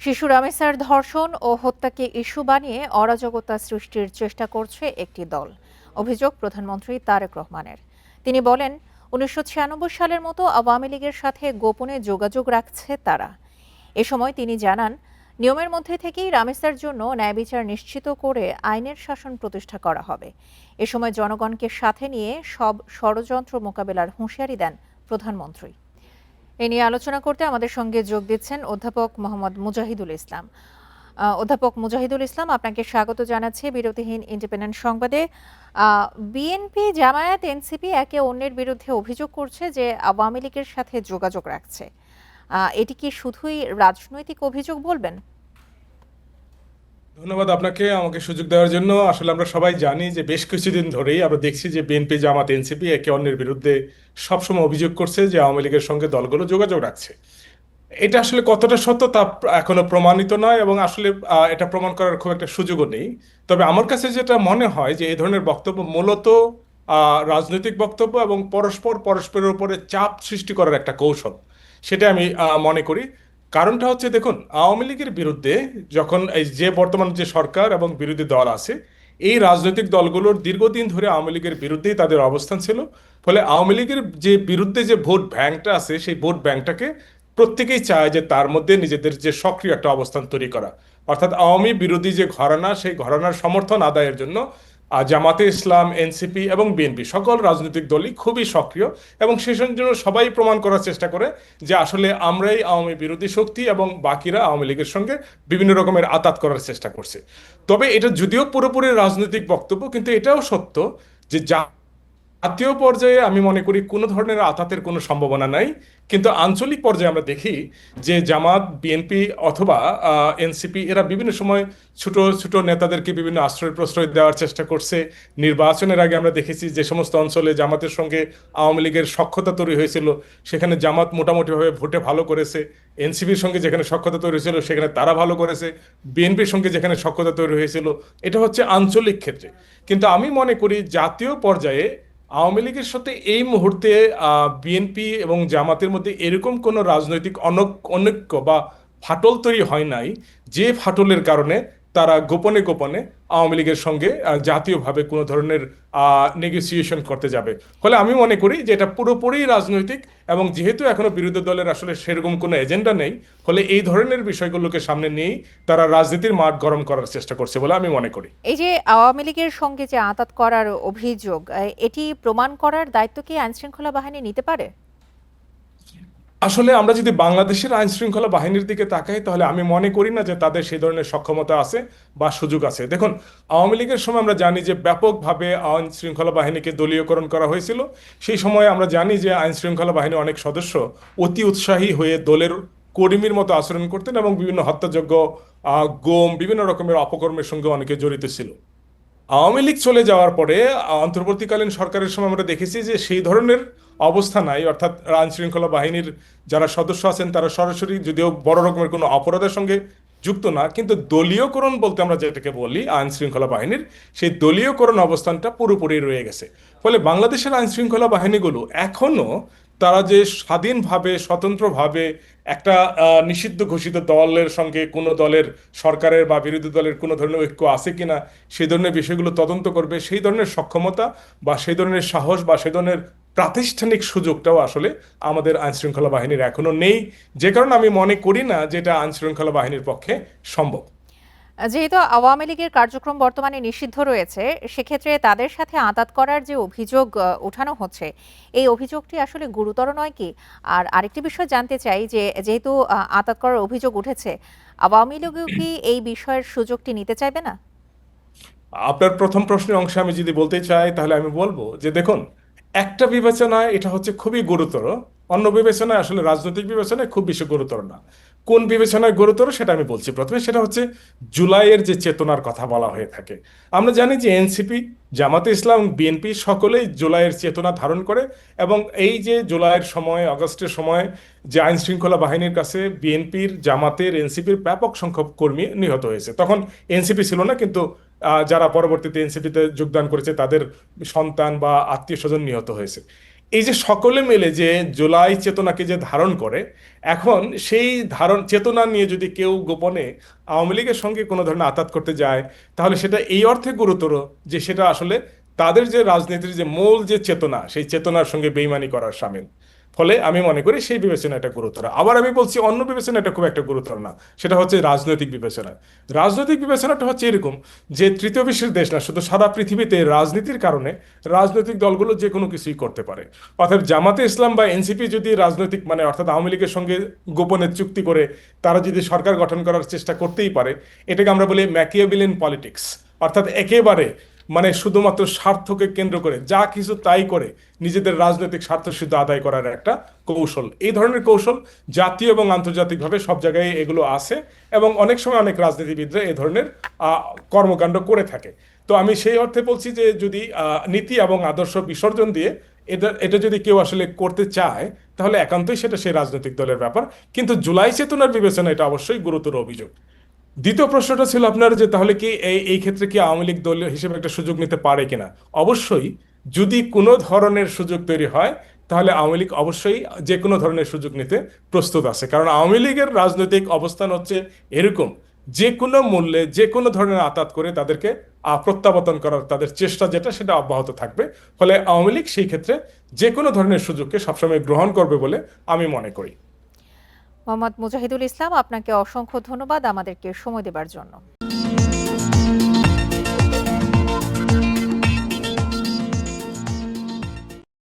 শিশু রামেসার ধর্ষণ ও হত্যাকে ইস্যু বানিয়ে অরাজকতা সৃষ্টির চেষ্টা করছে একটি দল। অভিযোগ প্রধানমন্ত্রী তারেক রহমানের। তিনি বলেন, ১৯৯৬ সালের মতো আওয়ামী লীগের সাথে গোপনে যোগাযোগ রাখছে তারা। এ সময় তিনি জানান, নিয়মের মধ্যে থেকেই রামেসার জন্য ন্যায় বিচার নিশ্চিত করে আইনের শাসন প্রতিষ্ঠা করা হবে। এ সময় জনগণকে সাথে নিয়ে সব ষড়যন্ত্র মোকাবেলার হুঁশিয়ারি দেন প্রধানমন্ত্রী। এ নিয়ে আলোচনা করতে আমাদের সঙ্গে যোগ দিচ্ছেন অধ্যাপক মোহাম্মদ মুজাহিদুল ইসলাম। অধ্যাপক মুজাহিদুল ইসলাম, আপনাকে স্বাগত জানাচ্ছি বিরতিহীন ইন্ডিপেন্ডেন্ট সংবাদে। বিএনপি, জামায়াত, এনসিপি একে অন্যের বিরুদ্ধে অভিযোগ করছে যে আওয়ামী লীগের সাথে যোগাযোগ রাখছে। এটি কি শুধুই রাজনৈতিক অভিযোগ বলবেন? ধন্যবাদ আপনাকে আমাকে সুযোগ দেওয়ার জন্য। আসলে আমরা সবাই জানি যে বেশ কিছুদিন ধরেই আমরা দেখছি যে বিএনপি, জামাত, এনসিপি একে অন্যের বিরুদ্ধে সবসময় অভিযোগ করছে যে আওয়ামী লীগের সঙ্গে দলগুলো যোগাযোগ রাখছে। এটা আসলে কতটা সত্য তা এখনো প্রমাণিত নয়, এবং আসলে এটা প্রমাণ করার খুব একটা সুযোগও নেই। তবে আমার কাছে যেটা মনে হয় যে এই ধরনের বক্তব্য মূলত রাজনৈতিক বক্তব্য এবং পরস্পর পরস্পরের উপরে চাপ সৃষ্টি করার একটা কৌশল, সেটা আমি মনে করি। কারণটা হচ্ছে, দেখুন, আওয়ামী লীগের বিরুদ্ধে যখন এই যে বর্তমান যে সরকার এবং বিরোধী দল আছে, এই রাজনৈতিক দলগুলোর দীর্ঘদিন ধরে আওয়ামী লীগের বিরুদ্ধেই তাদের অবস্থান ছিল। ফলে আওয়ামী লীগের যে বিরুদ্ধে যে ভোট ব্যাংকটা আছে, সেই ভোট ব্যাংকটাকে প্রত্যেকেই চায় যে তার মধ্যে নিজেদের যে সক্রিয় একটা অবস্থান তৈরি করা। অর্থাৎ আওয়ামী বিরোধী যে ঘরানা, সেই ঘরানার সমর্থন আদায়ের জন্য জামাতে ইসলাম, এনসিপি এবং বিএনপি সকল রাজনৈতিক দলই খুবই সক্রিয়, এবং সেই জন্য সবাই প্রমাণ করার চেষ্টা করে যে আসলে আমরাই আওয়ামী বিরোধী শক্তি এবং বাকিরা আওয়ামী লীগের সঙ্গে বিভিন্ন রকমের আঁতাত করার চেষ্টা করছে। তবে এটা যদিও পুরোপুরি রাজনৈতিক বক্তব্য, কিন্তু এটাও সত্য যে জাতীয় পর্যায়ে আমি মনে করি কোনো ধরনের আঘাতের কোনো সম্ভাবনা নাই। কিন্তু আঞ্চলিক পর্যায়ে আমরা দেখি যে জামাত, বিএনপি অথবা এনসিপি এরা বিভিন্ন সময় ছোট ছোট নেতাদেরকে বিভিন্ন আশ্রয় প্রশ্রয় দেওয়ার চেষ্টা করছে। নির্বাচনের আগে আমরা দেখেছি যে সমস্ত অঞ্চলে জামাতের সঙ্গে আওয়ামী লীগের সখ্যতা তৈরি হয়েছিল, সেখানে জামাত মোটামুটিভাবে ভোটে ভালো করেছে। এনসিপির সঙ্গে যেখানে সখ্যতা তৈরি হয়েছিল সেখানে তারা ভালো করেছে। বিএনপির সঙ্গে যেখানে সখ্যতা তৈরি হয়েছিল, এটা হচ্ছে আঞ্চলিক ক্ষেত্রে। কিন্তু আমি মনে করি জাতীয় পর্যায়ে আওয়ামী লীগের সাথে এই মুহূর্তে বিএনপি এবং জামাতের মধ্যে এরকম কোনো রাজনৈতিক অনৈক্য বা ফাটল তৈরি হয় নাই, যে ফাটলের কারণে তারা গোপনে গোপনে আওয়ামী লীগের সঙ্গে জাতীয়ভাবে কোনো ধরনের নেগোসিয়েশন করতে যাবে। ফলে আমি মনে করি যে এটা পুরোপুরি রাজনৈতিক, এবং যেহেতু এখনো বিরোধী দলের আসলে সেরকম কোনো এজেন্ডা নেই, ফলে এই ধরনের বিষয়গুলোকে সামনে নিয়েই তারা রাজনীতির মাঠ গরম করার চেষ্টা করছে বলে আমি মনে করি। এই যে আওয়ামী লীগের সঙ্গে যে আঁতাত করার অভিযোগ, এটি প্রমাণ করার দায়িত্ব কি আইনশৃঙ্খলা বাহিনী নিতে পারে? আসলে আমরা যদি বাংলাদেশের আইন শৃঙ্খলা বাহিনীর দিকে তাকাই, তাহলে আমি মনে করি না যে তাদের সেই ধরনের সক্ষমতা আছে বা সুযোগ আছে। দেখুন, আওয়ামী লীগের সময় আমরা জানি যে ব্যাপকভাবে আইন শৃঙ্খলা বাহিনীকে দলীয়করণ করা হয়েছিল। সেই সময় আমরা জানি যে আইন শৃঙ্খলা বাহিনীর অনেক সদস্য অতি উৎসাহী হয়ে দলের কর্মীর মতো আচরণ করতেন, এবং বিভিন্ন হত্যাযজ্ঞ, গুম, বিভিন্ন রকমের অপকর্মের সঙ্গে অনেকে জড়িত ছিল। আওয়ামী লীগ চলে যাওয়ার পরে অন্তর্বর্তীকালীন সরকারের সময় আমরা দেখেছি যে সেই ধরনের অবস্থা নাই। অর্থাৎ আইন শৃঙ্খলা বাহিনীর যারা সদস্য আছেন তারা সরাসরি, যদিও বড় রকমের কোনো অপরাধের সঙ্গে যুক্ত না, কিন্তু দলীয়করণ বলতে আমরা যেটাকে বলি আইন শৃঙ্খলা বাহিনীর, সেই দলীয়করণ অবস্থানটা পুরোপুরি রয়ে গেছে। ফলে বাংলাদেশের আইন শৃঙ্খলা বাহিনীগুলো এখনো তারা যে স্বাধীনভাবে স্বতন্ত্রভাবে একটা নিষিদ্ধ ঘোষিত দলের সঙ্গে কোনো দলের, সরকারের বা বিরোধী দলের কোনো ধরনের ঐক্য আছে কিনা সেই ধরনের বিষয়গুলো তদন্ত করবে, সেই ধরনের সক্ষমতা বা সেই ধরনের সাহস বা সেই ধরনের প্রাতিষ্ঠানিক সুযোগটাও আসলে আমাদের আইন শৃঙ্খলা বাহিনীর এখনো নেই। যে কারণে আমি মনে করি না যে এটা আইন শৃঙ্খলা বাহিনীর পক্ষে সম্ভব। যেহেতু আওয়ামী লীগের কার্যক্রম বর্তমানে নিষিদ্ধ রয়েছে, সেক্ষেত্রে তাদের সাথে আঁতাত করার যে অভিযোগ ওঠানো হচ্ছে, এই অভিযোগটি আসলে গুরুতর নয় কি? আর আরেকটি বিষয় জানতে চাই যে যেহেতু আঁতাত করার অভিযোগ উঠেছে, আওয়ামী লীগও কি এই বিষয়ের সুযোগটি নিতে চাইবে না? আপনার প্রথম প্রশ্নের অংশে আমি যদি বলতে চাই, তাহলে আমি বলবো যে দেখুন, একটা বিবেচনায় এটা হচ্ছে খুবই গুরুতর, অন্য বিবেচনায় আসলে রাজনৈতিক বিবেচনায় খুব বেশি গুরুতর না। কোন বিবেচনায় গুরুতর সেটা আমি বলছি। প্রথমে সেটা হচ্ছে জুলাইয়ের যে চেতনার কথা বলা হয়ে থাকে। আমরা জানি যে এনসিপি, জামাতে ইসলাম, বিএনপি সকলেই জুলাইয়ের চেতনা ধারণ করে, এবং এই যে জুলাইয়ের সময়, আগস্টের সময় যে আইন শৃঙ্খলা বাহিনীর কাছে বিএনপির, জামাতের, এনসিপির ব্যাপক সংখ্যক কর্মী নিহত হয়েছে। তখন এনসিপি ছিল না, কিন্তু যারা পরবর্তীতে এনসিপিতে যোগদান করেছে তাদের সন্তান বা আত্মীয় স্বজন নিহত হয়েছে। এই যে সকলে মিলে যে জুলাই চেতনাকে যে ধারণ করে, এখন সেই ধারণ চেতনা নিয়ে যদি কেউ গোপনে আওয়ামী লীগের সঙ্গে কোনো ধরনের আঁতাত করতে যায়, তাহলে সেটা এই অর্থে গুরুতর যে সেটা আসলে তাদের যে রাজনীতির যে মূল যে চেতনা, সেই চেতনার সঙ্গে বেইমানি করার শামিল। ফলে আমি মনে করি সেই বিবেচনাটা গুরুতর। আবার আমি বলছি অন্য বিবেচনাটা খুব একটা গুরুতর না, সেটা হচ্ছে রাজনৈতিক বিবেচনা। রাজনৈতিক বিবেচনাটা হচ্ছে এরকম যে তৃতীয় বিশ্বের দেশ না, শুধু সারা পৃথিবীতে রাজনীতির কারণে রাজনৈতিক দলগুলো যে কোনো কিছুই করতে পারে। অর্থাৎ জামাতে ইসলাম বা এনসিপি যদি রাজনৈতিক মানে অর্থাৎ আওয়ামী লীগের সঙ্গে গোপনে চুক্তি করে তারা যদি সরকার গঠন করার চেষ্টা করতেই পারে, এটাকে আমরা বলি ম্যাকিয়াভেলিয়ান পলিটিক্স। অর্থাৎ একেবারে মানে শুধুমাত্র স্বার্থকে কেন্দ্র করে যা কিছু তাই করে নিজেদের রাজনৈতিক স্বার্থ সিদ্ধ আদায় করার একটা কৌশল। এই ধরনের কৌশল জাতীয় এবং আন্তর্জাতিকভাবে সব জায়গায় এগুলো আছে, এবং অনেক সময় অনেক রাজনীতিবিদরা এই ধরনের আহ, কর্মকাণ্ড করে থাকে। তো আমি সেই অর্থে বলছি যে যদি নীতি এবং আদর্শ বিসর্জন দিয়ে এটা এটা যদি কেউ আসলে করতে চায়, তাহলে একান্তই সেটা সেই রাজনৈতিক দলের ব্যাপার। কিন্তু জুলাই চেতনার বিবেচনা এটা অবশ্যই গুরুতর অভিযোগ। দ্বিতীয় প্রশ্নটা ছিল আপনার যে তাহলে কি এই ক্ষেত্রে কি আওয়ামী লীগ দল হিসেবে একটা সুযোগ নিতে পারে কিনা। অবশ্যই, যদি কোনো ধরনের সুযোগ তৈরি হয় তাহলে আওয়ামী লীগ অবশ্যই যে কোনো ধরনের সুযোগ নিতে প্রস্তুত আছে। কারণ আওয়ামী লীগের রাজনৈতিক অবস্থান হচ্ছে এরকম, যে কোনো মূল্যে যে কোনো ধরনের আঘাত করে তাদেরকে প্রত্যাবর্তন করার তাদের চেষ্টা যেটা সেটা অব্যাহত থাকবে। ফলে আওয়ামী লীগ সেই ক্ষেত্রে যে কোনো ধরনের সুযোগকে সবসময় গ্রহণ করবে বলে আমি মনে করি। মোহাম্মদ মুজাহিদুল ইসলাম, আপনাকে অসংখ্য ধন্যবাদ আমাদেরকে সময় দেবার জন্য।